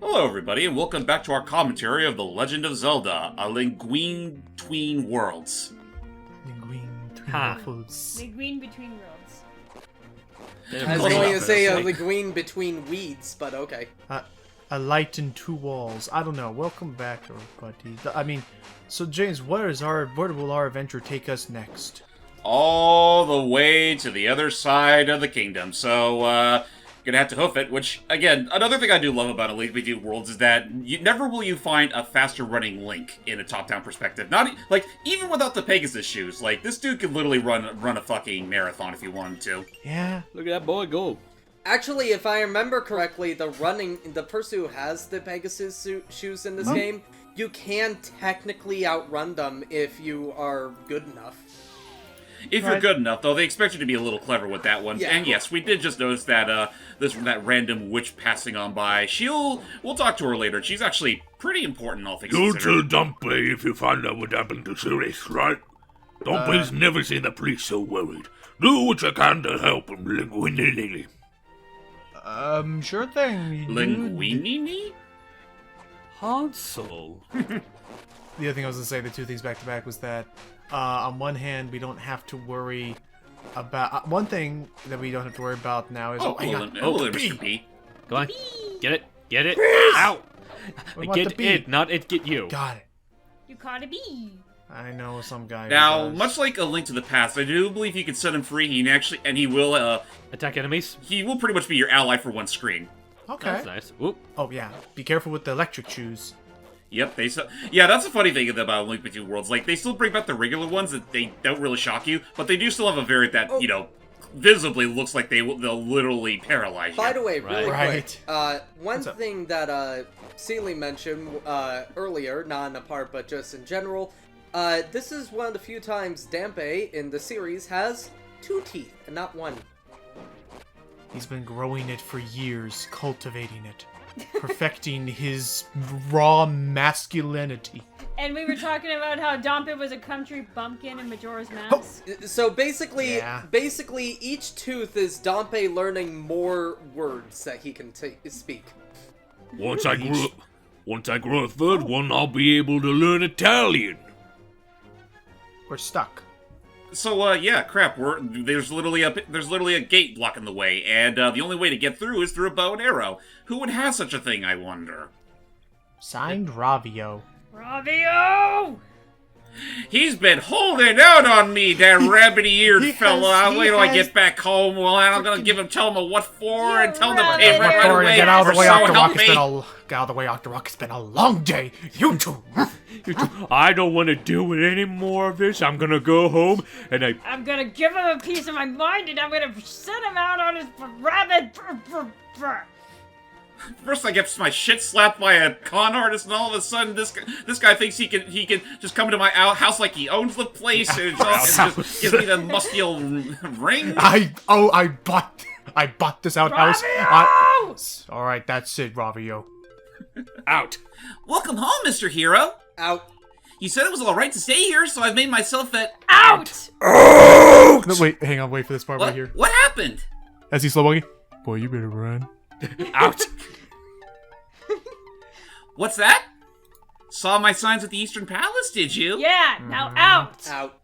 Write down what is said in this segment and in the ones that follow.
Hello everybody, and welcome back to our commentary of The Legend of Zelda, A Linguine Tween Worlds. Linguine between waffles. Linguine between worlds. I was going to say a linguine between weeds, but okay. A light in two walls. I don't know. Welcome back, everybody. I mean, so James, where will our adventure take us next? All the way to the other side of the kingdom, so, gonna have to hoof it, which, again, another thing I do love about A Link Between Worlds is that never will you find a faster running Link in a top-down perspective. Not, even without the Pegasus shoes, this dude could literally run a fucking marathon if he wanted to. Yeah. Look at that boy go. Actually, if I remember correctly, the person who has the Pegasus shoes in this game, you can technically outrun them if you are good enough. If you're good enough, though, they expect you to be a little clever with that one. Yeah. And yes, we did just notice that that random witch passing on by. We'll talk to her later. She's actually pretty important, all things Go considered. to Dumpy if you find out what happened to Ceres, right? Dumpy's never seen the police so worried. Do what you can to help him, Linguine. Sure thing. Linguini? Hansel. The other thing I was gonna say, the two things back to back, was that on one hand we don't have to worry about one thing that we don't have to worry about now is Hello, Mr. P. Go on. Get it. Get it. Ow. We want the Get bee. it, not it get you. Got it. You caught a bee. I know some guy. who Now, does. much like A Link to the Past, I do believe you can set him free. He will Attack enemies. pretty much be your ally for one screen. Okay. That's nice. Oop. Oh yeah. Be careful with the electric shoes. Yep, yeah, that's a funny thing about Link Between Worlds. They still bring back the regular ones that they don't really shock you, but they do still have a variant that, visibly looks like they'll literally paralyze you. By the way, really Right. quick, one thing that Seeley mentioned earlier, not in a part but just in general, this is one of the few times Dampe in the series has 2 teeth and not 1. He's been growing it for years, cultivating it, perfecting his raw masculinity. And we were talking about how Dompe was a country bumpkin in Majora's Mask. So basically, Yeah. each tooth is Dampe learning more words that he can speak. Once I grow a third one, I'll be able to learn Italian. We're stuck. So, yeah, crap, there's literally a gate blocking the way, and the only way to get through is through a bow and arrow. Who would have such a thing, I wonder? Signed, Ravio. Ravio! He's been holding out on me, that rabbity-eared fella. Wait till I get back home. Well, I'm gonna tell him a what for, and tell him to pay rabbit. right away. Get out of the way, So Octorok. help It's me. get out of the way, Octorok. It's been a long day. You two. I don't want to deal with any more of this. I'm gonna go home and I'm gonna give him a piece of my mind and I'm gonna send him out on his rabbit. First, I get my shit slapped by a con artist, and all of a sudden, this guy thinks he can just come into my house like he owns the place, and just gives me the musty old ring. I bought this outhouse. Ravio! All right, that's it, Ravio. out. Welcome home, Mr. Hero. Out. You said it was all right to stay here, so I've made myself Out! No, wait, hang on, wait for this part right here. What happened? As he's slow walking. Boy, you better run. Out. What's that? Saw my signs at the Eastern Palace, did you? Yeah, now out! Out.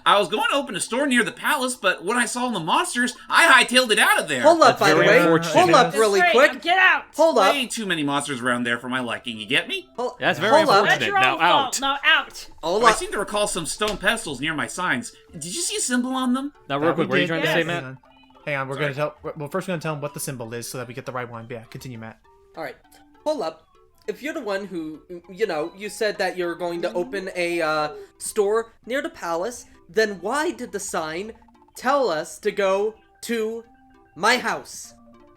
I was going to open a store near the palace, but when I saw the monsters, I hightailed it out of there. Hold up, That's by the very way. unfortunate. Hold up That's really right, quick. now get out! Hold up. Way too many monsters around there for my liking, you get me? That's very Hold up. That's unfortunate. your Now own out. fault. Now out! Hold I up. seem to recall some stone pedestals near my signs. Did you see a symbol on them? Now, real quick, what are you trying to say, Yes. Matt? Hang on, we're gonna tell. Well, first we're gonna tell him what the symbol is so that we get the right one. Yeah, continue, Matt. Alright. Hold up. If you're the one who, you said that you're going to open a store near the palace, then why did the sign tell us to go to my house?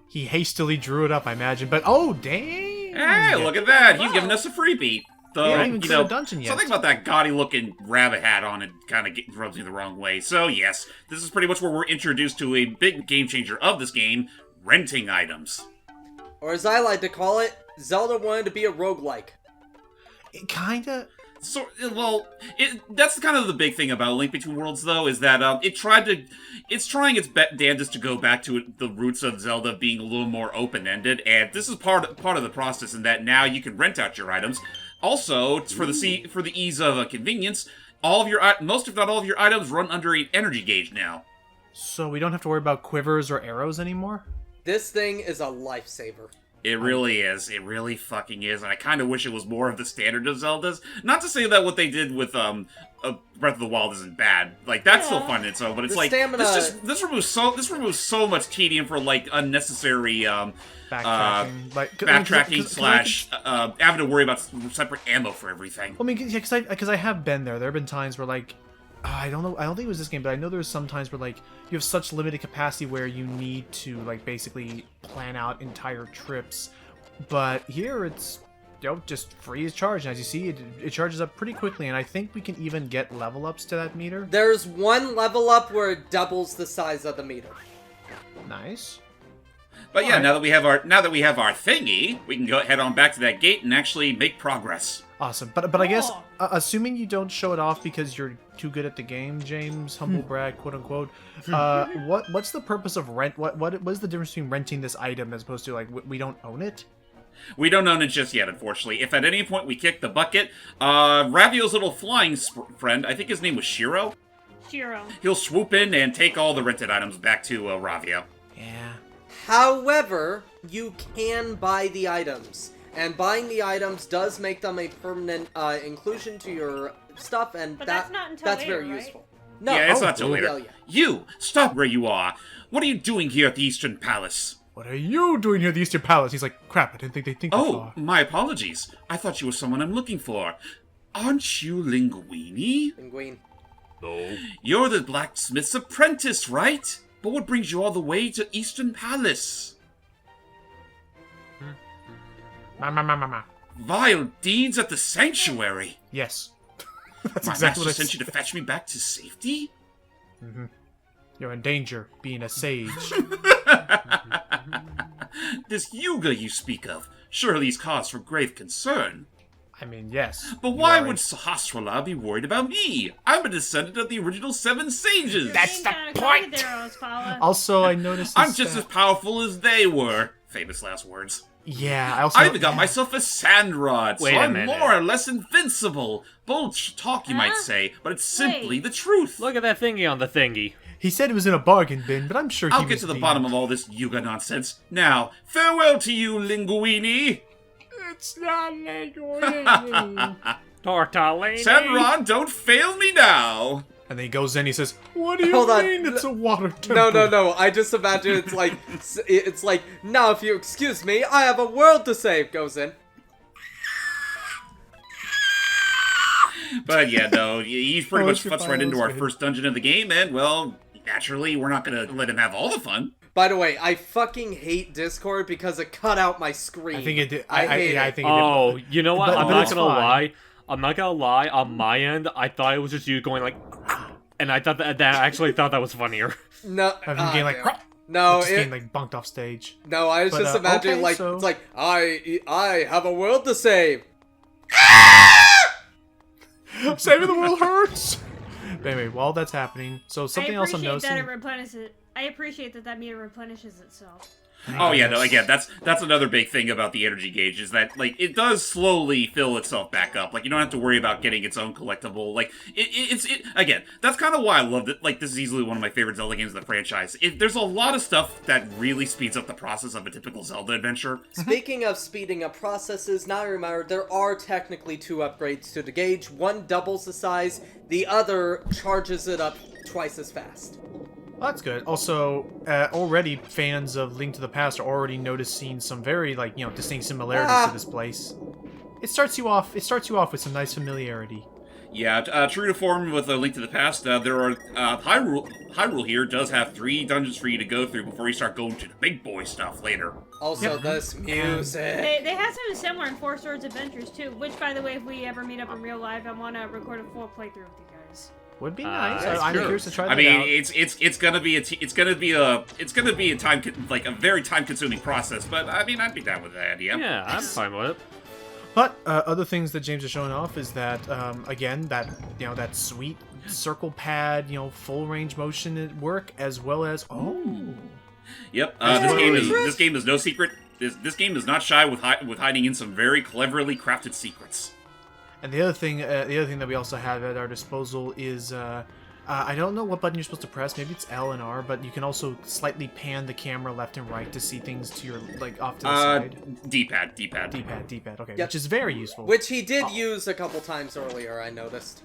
He hastily drew it up, I imagine. But oh, dang! Hey, look at that. He's giving us a freebie. Though, Yeah, I haven't seen a dungeon yet. something about that gaudy-looking rabbit hat on it kind of rubs me the wrong way. So, yes, this is pretty much where we're introduced to a big game changer of this game, renting items. Or as I like to call it, Zelda wanted to be a roguelike. Kinda. So, well, that's kind of the big thing about Link Between Worlds, though, is that it's trying its damnedest to go back to the roots of Zelda being a little more open-ended, and this is part of the process in that now you can rent out your items. Also, it's for the ease of convenience, most if not all of your items run under an energy gauge now. So we don't have to worry about quivers or arrows anymore? This thing is a lifesaver. It really is. It really fucking is. And I kind of wish it was more of the standard of Zeldas. Not to say that what they did with Breath of the Wild isn't bad. Like, that's still fun in its own, but it's The like stamina- this removes so much tedium for like unnecessary Backtracking. backtracking / having to worry about separate ammo for everything. I mean, because I have been there. There have been times where, like, I don't know. I don't think it was this game, but I know there was some times where, like, you have such limited capacity where you need to, like, basically plan out entire trips. But here, it's, just free as charge. And as you see, it charges up pretty quickly. And I think we can even get level ups to that meter. There's one level up where it doubles the size of the meter. Nice. But yeah, now that we have our thingy, we can head on back to that gate and actually make progress. Awesome. But I guess, assuming you don't show it off because you're too good at the game, James, humble brag, quote unquote, what's the purpose of rent? What is the difference between renting this item as opposed to, like, we don't own it? We don't own it just yet, unfortunately. If at any point we kick the bucket, Ravio's little flying friend, I think his name was Shiro. He'll swoop in and take all the rented items back to Ravio. Yeah. However, you can buy the items. And buying the items does make them a permanent inclusion to your stuff, and But that's not until that's later, very right? useful. No, Yeah, it's not till later. hell yeah. You, stop where you are. What are you doing here at the Eastern Palace? What are you doing here at the Eastern Palace? He's like, crap, I didn't think they'd think that Oh, far. my apologies. I thought you were someone I'm looking for. Aren't you Linguini? Linguine. No. You're the blacksmith's apprentice, right? But what brings you all the way to Eastern Palace? Ma. Vile deeds at the sanctuary. Yes. That's My exactly master what I sent you to fetch me back to safety? You're in danger, being a sage. This Yuga you speak of, surely is cause for grave concern. I mean, yes. But why would Sahasrara be worried about me? I'm a descendant of the original 7 sages. That's the point. Also, I noticed I'm just as powerful as they were. Famous last words. Yeah, I also... I even got myself a sand rod, so Wait a I'm minute. more or less invincible. Bold talk, you might say, but it's simply the truth. Look at that thingy on the thingy. He said it was in a bargain bin, but I'm sure I'll he get was to the being- bottom of all this Yuga nonsense. Now, farewell to you, Linguini. It's not Tortellini. Sandron, don't fail me now. And then he goes in, he says, what do you Hold on. mean it's a water temple? No. I just imagine it's like, now if you excuse me, I have a world to save. Goes in. But yeah, no, he pretty much Poetry fits right into our files, first dungeon of the game, and, well, naturally, we're not gonna let him have all the fun. By the way, I fucking hate Discord because it cut out my screen. I think it did. I hate I it. think it Oh, did. you know what? But- I'm but not it's gonna fine. lie. I'm not gonna lie. On my end, I thought it was just you going like, and I thought that I actually thought that was funnier. No, Having game like, damn. no, just it, getting like bunked off stage. no. I was But, just imagining okay, like so- it's like I have a world to save. Saving the world hurts. But anyway, while that's happening, so something else I'm I appreciate that noticing. it replenishes. I appreciate that meter replenishes itself. Oh yeah, no, again, that's another big thing about the energy gauge is that, like, it does slowly fill itself back up. Like, you don't have to worry about getting its own collectible. Like, again, that's kind of why I loved it. Like, this is easily one of my favorite Zelda games in the franchise. There's a lot of stuff that really speeds up the process of a typical Zelda adventure. Speaking of speeding up processes, now I remember there are technically 2 upgrades to the gauge. One doubles the size, the other charges it up twice as fast. Well, that's good. Also, already fans of Link to the Past are already noticing some very, like, distinct similarities to this place. It starts you off with some nice familiarity. Yeah, true to form with A Link to the Past, there are Hyrule here does have 3 dungeons for you to go through before you start going to the big boy stuff later. Also, this music. They have something similar in Four Swords Adventures too. Which, by the way, if we ever meat up in real life, I want to record a full playthrough with you guys. Would be nice. that's I'm true. curious to try that I mean, out. it's gonna be a very time consuming process, but I mean, I'd be down with that idea. Yeah, I'm fine with it. But other things that James is showing off is that again that sweet circle pad, full range motion at work, as well as Yep. Hey, This game is no secret. This game is not shy with hiding in some very cleverly crafted secrets. And the other thing that we also have at our disposal is I don't know what button you're supposed to press. Maybe it's L and R, but you can also slightly pan the camera left and right to see things to your off to the side. D-pad. D-pad. Okay, Yep. which is very useful. Which he did use a couple times earlier, I noticed.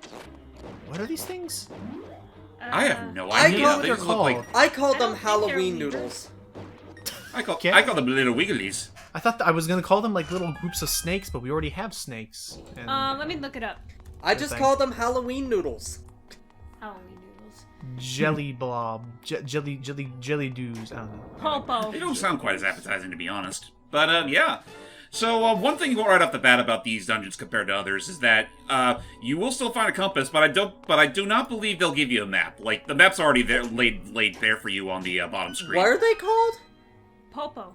What are these things? I have no I idea. know what They they're just look like called. I called I them don't think they're Halloween levers. noodles. I call them little wigglies. I thought I was gonna call them like little groups of snakes, but we already have snakes. And Let me look it up. I just thing. called them Halloween noodles. Halloween noodles. jelly blob, jelly doos. I don't know. Popo. They don't sound quite as appetizing, to be honest. But, yeah. So, one thing right off the bat about these dungeons compared to others is that, you will still find a compass, but I do not believe they'll give you a map. Like, the map's already there, laid bare for you on the, bottom screen. What are they called? Popo.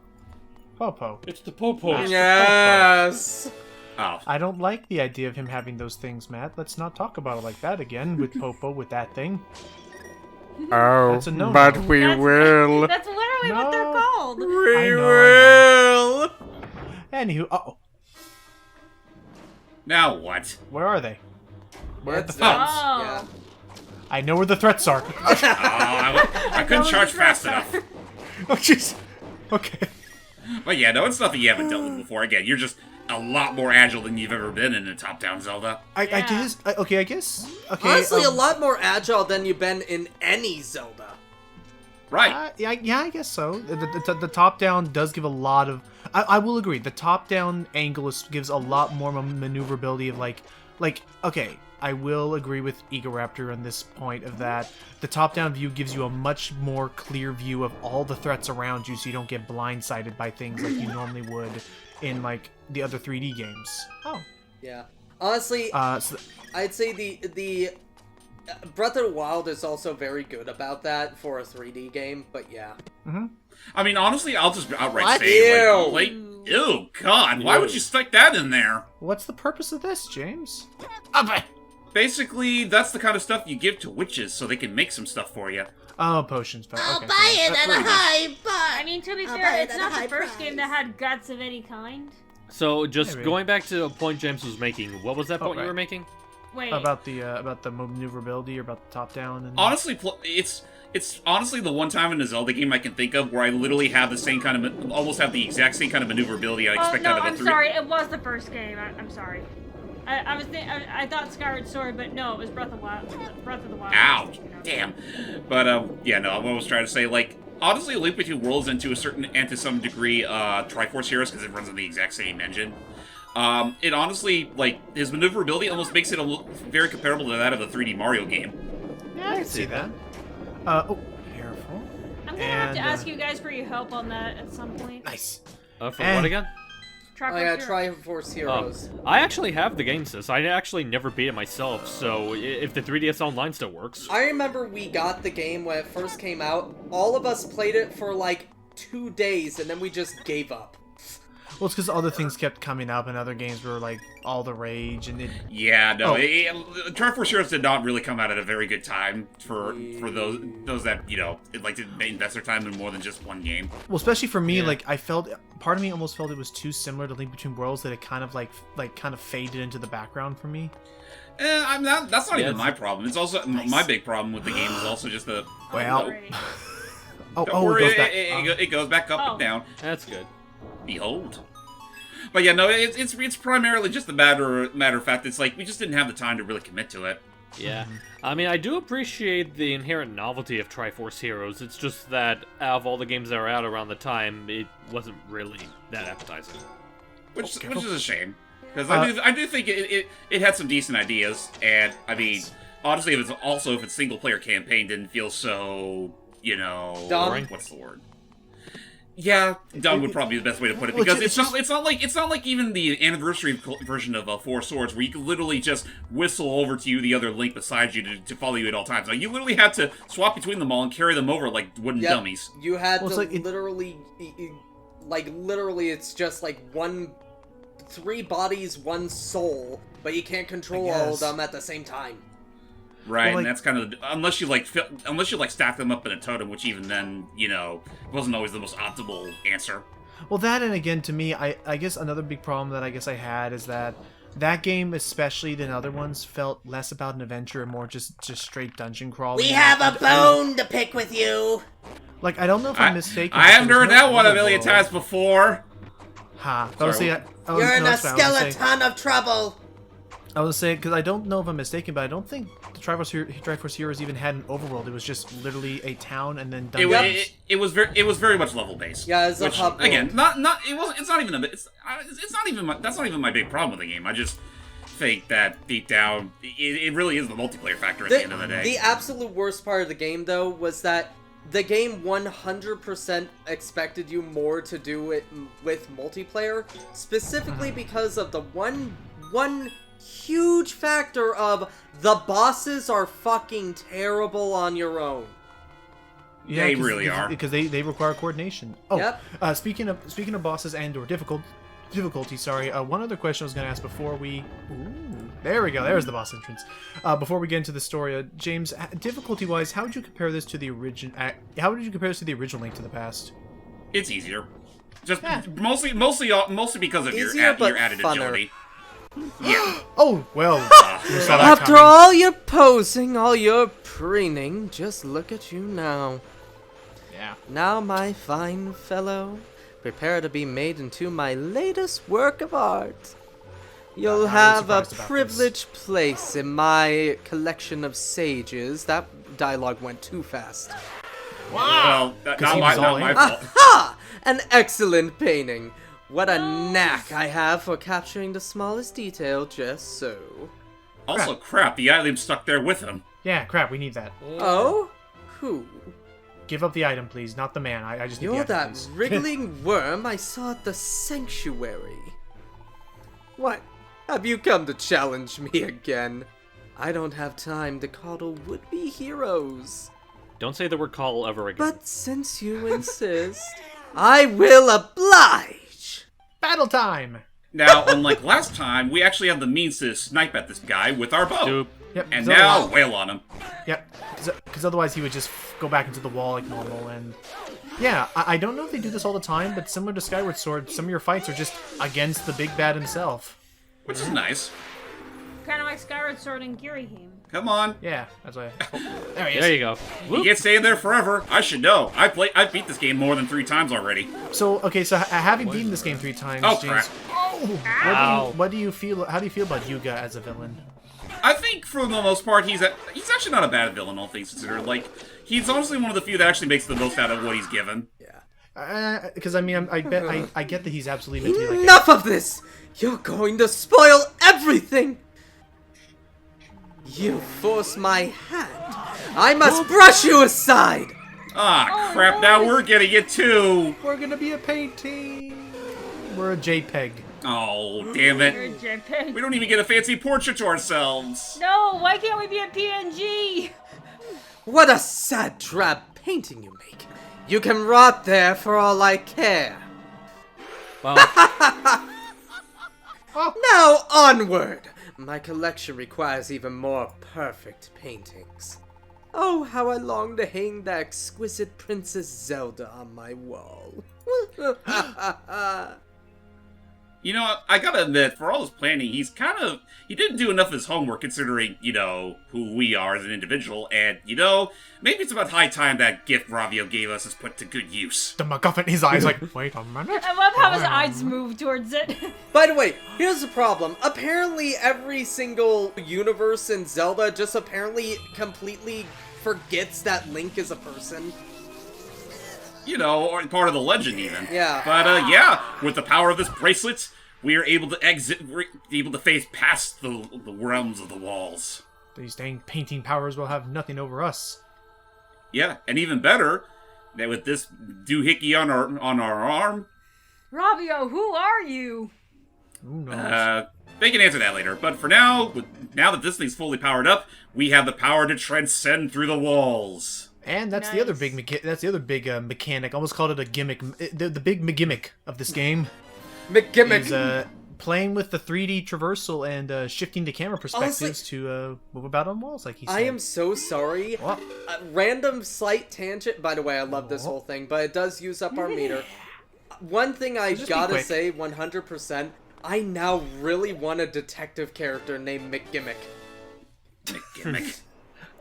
Popo. It's the Popo. Yes. Oh. I don't like the idea of him having those things, Matt. Let's not talk about it like that again with Popo with that thing. Oh, That's a no-no. but we That's- will. That's literally what they're No. called. We I will. Anywho, Now what? where are they? Where are the It's threats? nuts. Oh. Yeah. I know where the threats are. Oh, I couldn't charge fast enough. Oh, jeez. Okay. But yeah, no, it's nothing you haven't dealt with before. Again, you're just a lot more agile than you've ever been in a top-down Zelda. I Yeah. guess. Okay, I guess. Okay. Honestly, a lot more agile than you've been in any Zelda. Right. Yeah, I guess so. The top down does give a lot of. I will agree. The top down angle gives a lot more maneuverability of like. Okay, I will agree with Egoraptor on this point of that. The top down view gives you a much more clear view of all the threats around you, so you don't get blindsided by things like you normally would in like the other 3D games. Oh. Yeah. Honestly, So I'd say the Breath of the Wild is also very good about that for a 3D game, but yeah. I mean, honestly, I'll just outright What? say, Ew. like, ew, God, why would you stick that in there? what's the purpose of this, James? Basically, that's the kind of stuff you give to witches so they can make some stuff for you. Oh, potions. Okay. it at a high I mean, to be I'll fair, buy it it's at a not high the first price. game that had guts of any kind. So, just Maybe. going back to a point James was making, what was that point you right. were making? Wait. About the maneuverability or about the top down and Honestly, it's honestly the one time in a Zelda game I can think of where I literally have the same kind of, almost have the exact same kind of maneuverability I Oh expect no, out of a I'm 3D. sorry. It was the first game. I'm sorry. I thought Skyward Sword, but no, it was Breath of the Wild. Breath of the Wild. Ow, damn. But yeah, no, I'm almost trying to say, like, honestly, A Link Between Worlds and to some degree, Triforce Heroes, because it runs on the exact same engine. It honestly, like, his maneuverability almost makes it very comparable to that of the 3D Mario game. yeah, I can see that. Careful. I'm gonna have to And, ask you guys for your help on that at some point. Nice. For And- what again? Triforce Oh yeah, Heroes. Triforce Heroes. I actually have the game, sis. I actually never beat it myself, so if the 3DS Online still works. I remember we got the game when it first came out. All of us played it for like 2 days, and then we just gave up. Well, it's because other things kept coming up, and other games were like all the rage, and it. Yeah, no, Oh. Triforce Heroes did not really come out at a very good time for those that, you know, like to invest their time in more than just one game. Well, especially for me, Yeah. like I felt, part of me almost felt it was too similar to Link Between Worlds that it kind of like kind of faded into the background for me. I'm not. That's not Yeah, even my problem. It's also my big problem with the game is also just the. Well, Great. Oh, Don't worry, it goes back. it goes back up Oh. and down. That's good. Behold. But yeah, no, it's primarily just the matter of fact. It's like we just didn't have the time to really commit to it. Yeah. I mean, I do appreciate the inherent novelty of Triforce Heroes. It's just that out of all the games that are out around the time, it wasn't really that appetizing. Which Okay. is a shame because Uh, I do think it had some decent ideas, and I mean, honestly, if it's single player campaign didn't feel so, you know, Dumb. what's the word? Yeah, dumb would probably be the best way to put it, Well, because it's it's not like even the anniversary version of Four Swords where you could literally just whistle over to you the other Link beside you to follow you at all times. Like, you literally had to swap between them all and carry them over like wooden Yep. dummies. You had Well, it's to like it- literally, literally, it's just like one 3 bodies, 1 soul, but you can't control all of guess. them at the same time. Right, Well, and that's kind of unless you like stack them up in a totem, which even then, wasn't always the most optimal answer. Well, that, and again, to me, I guess another big problem that I guess I had is that game, especially than other ones, felt less about an adventure and more just straight dungeon crawling. We have a bone to pick with you! Like, I don't know if I'm mistaken. I haven't but heard there's that no one a million overworld. times before. Ha. Sorry. You're in a skeleton of trouble! I was saying, because I don't know if I'm mistaken, but I don't think the Triforce Heroes even had an overworld. It was just literally a town and then dungeons. It was very much level based. Yeah, it's a which, hub again, world. it's not even that's not even my big problem with the game. I just think that deep down, it really is the multiplayer factor at the end of the day. The absolute worst part of the game, though, was that the game 100% expected you more to do it with multiplayer, specifically because of the one huge factor of the bosses are fucking terrible on your own. Yeah, They really are. because they require coordination. Oh, Yep. speaking of bosses and or difficulty. Sorry. One other question I was going to ask before we. Ooh, there we go. There's the boss entrance. Before we get into the story, James, difficulty-wise, how would you compare this to the origin? How would you compare this to the original Link to the Past? It's easier, just mostly because of your Easier, but added funner. agility. Yeah. Oh well. You saw that After coming. all your posing, all your preening, just look at you now. Yeah. Now, my fine fellow, prepare to be made into my latest work of art. You'll I'm have a surprised about privileged place in my collection of sages. That dialogue went too fast. Well, he was all not my in. fault. Ha! An excellent painting. What a knack I have for capturing the smallest detail just so. Also, crap, the item's stuck there with him. Yeah. Crap. We need that. Oh? Who? Give up the item, please. Not the man. I just need You're the item, that please. wriggling worm I saw at the sanctuary. What? Have you come to challenge me again? I don't have time to coddle would-be heroes. Don't say the word call ever again. But since you insist, I will oblige. Battle time. Now, unlike last time, we actually have the means to snipe at this guy with our bow. Dupe. Yep. And 'cause now, otherwise- wail on him. Yep. Because otherwise he would just go back into the wall like normal. And yeah, I don't know if they do this all the time, but similar to Skyward Sword, some of your fights are just against the big bad himself. Which is nice. Kind of like Skyward Sword and Girihime. Come on. Yeah, that's why. Oh, there he is. There you go. You can't stay in there forever. I should know. I've beat this game more than 3 times already. So okay, so having beaten this game 3 times, Oh, James, crap. Ow. what do you feel? How do you feel about Yuga as a villain? I think for the most part, he's actually not a bad villain, all things considered. Like, he's honestly one of the few that actually makes the most out of what he's given. Because I mean, I get that he's absolutely meant to be like. Enough of this! You're going to spoil everything! You force my hand. I must brush you aside! Ah, crap, now we're getting it too! We're gonna be a painting. We're a JPEG. Oh, damn You're a it. JPEG. We don't even get a fancy portrait to ourselves. No, why can't we be a PNG? What a sad, drab painting you make. You can rot there for all I care. Well, Now onward! My collection requires even more perfect paintings. Oh, how I long to hang that exquisite Princess Zelda on my wall. You know, I gotta admit, for all his planning, he didn't do enough of his homework considering, who we are as an individual, and, maybe it's about high time that gift Ravio gave us is put to good use. The MacGuffin in his eyes, like, wait a minute. I love how his eyes move towards it. By the way, here's the problem. Apparently every single universe in Zelda just apparently completely forgets that Link is a person. Or part of the legend even. Yeah. But, yeah, with the power of this bracelet, we are able to face past the realms of the walls. These dang painting powers will have nothing over us. Yeah, and even better, that with this doohickey on our arm, Ravio, who are you? Who knows? they can answer that later. But for now, now that this thing's fully powered up, we have the power to transcend through the walls. And that's the other Nice. big mechanic. Almost called it a gimmick. The big gimmick of this game McGimmick. is playing with the 3D traversal and shifting the camera perspectives Honestly, to move about on walls, like he said. I am so sorry. What? Random slight tangent. By the way, I love this whole thing, but it does use up our meter. One thing I Just be gotta quick. say, 100%, I now really want a detective character named McGimmick. Gimmick.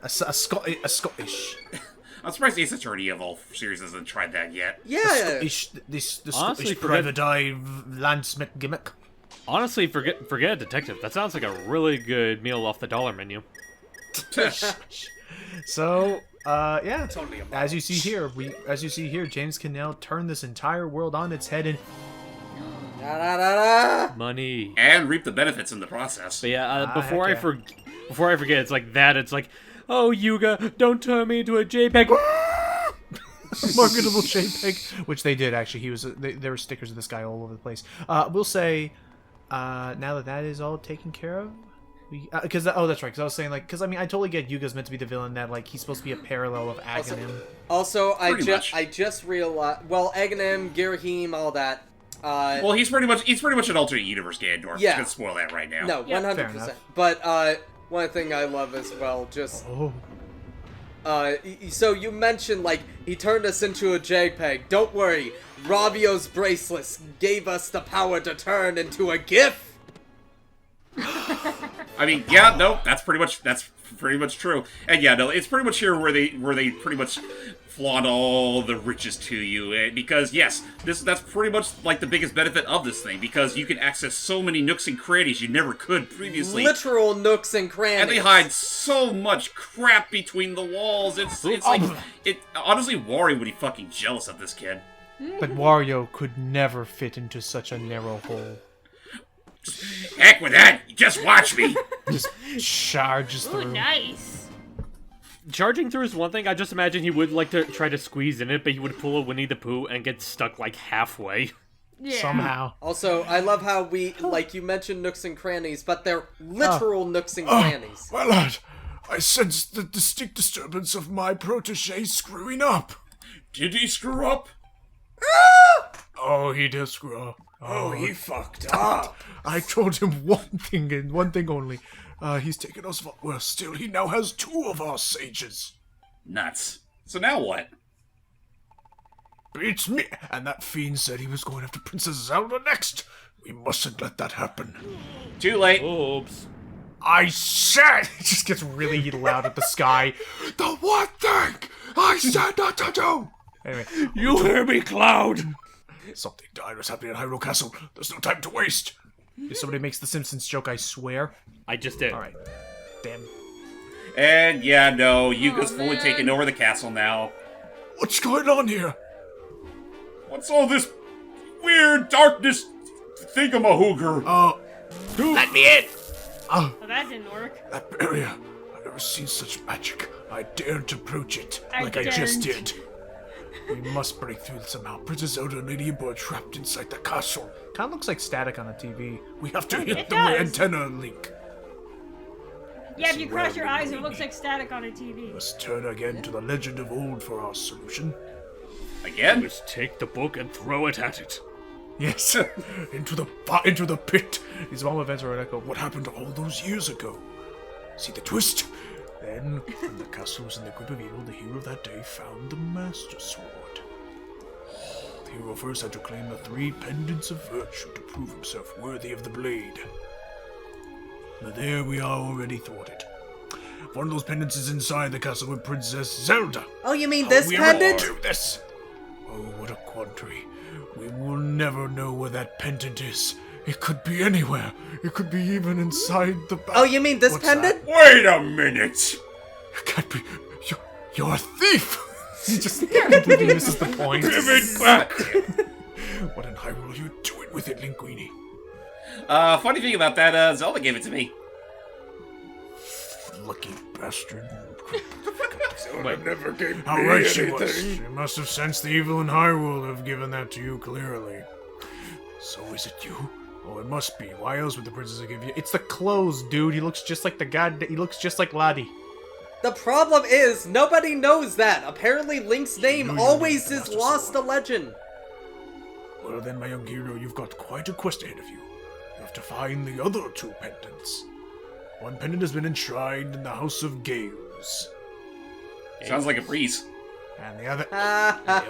A Scottish. I'm surprised Ace Attorney of all series hasn't tried that yet. Yeah. The Honestly, Scottish forget- private eye landsmith gimmick. Honestly, forget a detective. That sounds like a really good meal off the dollar menu. So, yeah. Totally a As you see here, James can now turn this entire world on its head and Da-da-da-da. Money. And reap the benefits in the process. But yeah, Ah, before heck I yeah. before I forget, it's like that. It's like, oh, Yuga, don't turn me into a JPEG. marketable JPEG, which they did actually. There were stickers of this guy all over the place. We'll say, now that is all taken care of, because that's right. Because I was saying like, because I mean, I totally get Yuga's meant to be the villain, that like he's supposed to be a parallel of Aghanim. Also, Pretty much. I just realized. Well, Aghanim, Girahim, all that. Well, he's pretty much an alternate universe Ganondorf. Yeah. I'm gonna spoil that right now. No, Yeah. 100%. enough. But one thing I love as well, just Oh, so you mentioned like he turned us into a JPEG. Don't worry, Ravio's bracelets gave us the power to turn into a GIF. I mean, yeah, no, that's pretty much true. And yeah, no, it's pretty much here where they pretty much flaunt all the riches to you, because yes, that's pretty much like the biggest benefit of this thing, because you can access so many nooks and crannies you never could previously. Literal nooks and crannies. And they hide so much crap between the walls. It's like honestly, Wari would be fucking jealous of this kid. but Wario could never fit into such a narrow hole. Heck with that, just watch me. Just charges Ooh, through. nice. Charging through is one thing. I just imagine he would like to try to squeeze in it, but he would pull a Winnie the Pooh and get stuck like halfway. Yeah. Somehow. Also, I love how we, like you mentioned nooks and crannies, but they're literal nooks and crannies. My lad, I sense the distinct disturbance of my protege screwing up. Did he screw up? Oh, he did screw up. Oh, he fucked up. I told him one thing and one thing only. He's taken us. Well, still, he now has 2 of our sages. Nuts. So now what? Beats me. And that fiend said he was going after Princess Zelda next. We mustn't let that happen. Too late. Oops. I said It just gets really loud at the sky. the one thing I said not to do. Anyway, You hear me, Cloud? Something dire is happening at Hyrule Castle. There's no time to waste. if somebody makes the Simpsons joke, I swear. I just did. All right. Damn. And yeah, no, Yuga's fully man. taken over the castle now. What's going on here? What's all this weird darkness thingamahooger? Let me in. Oh, that didn't work. That area. I've never seen such magic. I dared to approach it, I like I just daren't. did. We must break through somehow. Princess Zelda and Lady Impa are trapped inside the castle. Kind of looks like static on a TV. We have to hit It the does. antenna link. Yeah, if you cross Well, your eyes, it looks like static on a TV. Let's turn again to the legend of old for our solution. Again? Just take the book and throw it at it. Yes, into the pit. These small events are an echo. What happened all those years ago? See the twist? Then, when the castle was in the grip of evil, the hero of that day found the Master Sword. The hero first had to claim the 3 pendants of virtue to prove himself worthy of the blade. But there we are already thwarted. One of those pendants is inside the castle with Princess Zelda. Oh, you mean this We pendant? will do this. Oh, what a quandary. We will never know where that pendant is. It could be anywhere. It could be even inside the back. Oh, you mean this What's pendant? Wait a minute! It can't be. You're a thief! He just completely misses the point. Give it back! What in Hyrule are you doing with it, Linguini? Funny thing about that, Zelda gave it to me. Lucky bastard. Wait. Never gave How right she was. She must have sensed the evil in Hyrule have given that to you clearly. So is it you? Oh, it must be. Why else would the princess give you? It's the clothes, dude. He looks just like the god. He looks just like Lottie. The problem is, nobody knows that. Apparently, Link's name you always need is the lost to Master legend. Well then, my young hero, you've got quite a quest ahead of you. you have to find the other 2 pendants. One pendant has been enshrined in the House of Gales, Sounds like a breeze. and the other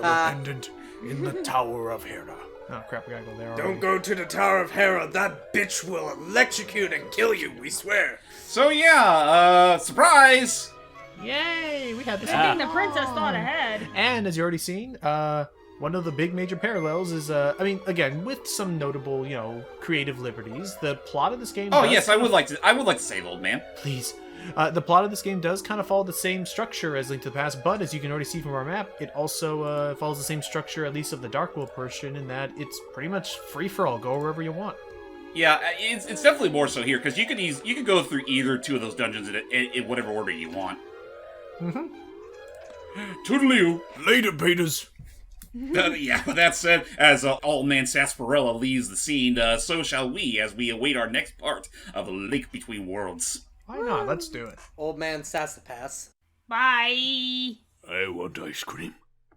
pendant in the Tower of Hera. Oh crap, we gotta go there already. Don't go to the Tower of Hera. That bitch will electrocute and kill you, we swear. So yeah, surprise! Yay! We had this. Good thing the princess thought ahead. And as you already seen, one of the big major parallels is, I mean, again, with some notable, creative liberties, the plot of this game. Oh does yes, I kind would of- like to save old man. Please. The plot of this game does kind of follow the same structure as Link to the Past, but as you can already see from our map, it also follows the same structure, at least of the Dark World portion, in that it's pretty much free for all. Go wherever you want. Yeah, it's definitely more so here because you can go through either 2 of those dungeons in whatever order you want. Mm-hmm. Toodaloo. Later, Peters. Yeah, that said, as Old Man Sarsaparilla leaves the scene, so shall we as we await our next part of A Link Between Worlds. Why not? Let's do it. Old man Sassafras. Bye. I want ice cream.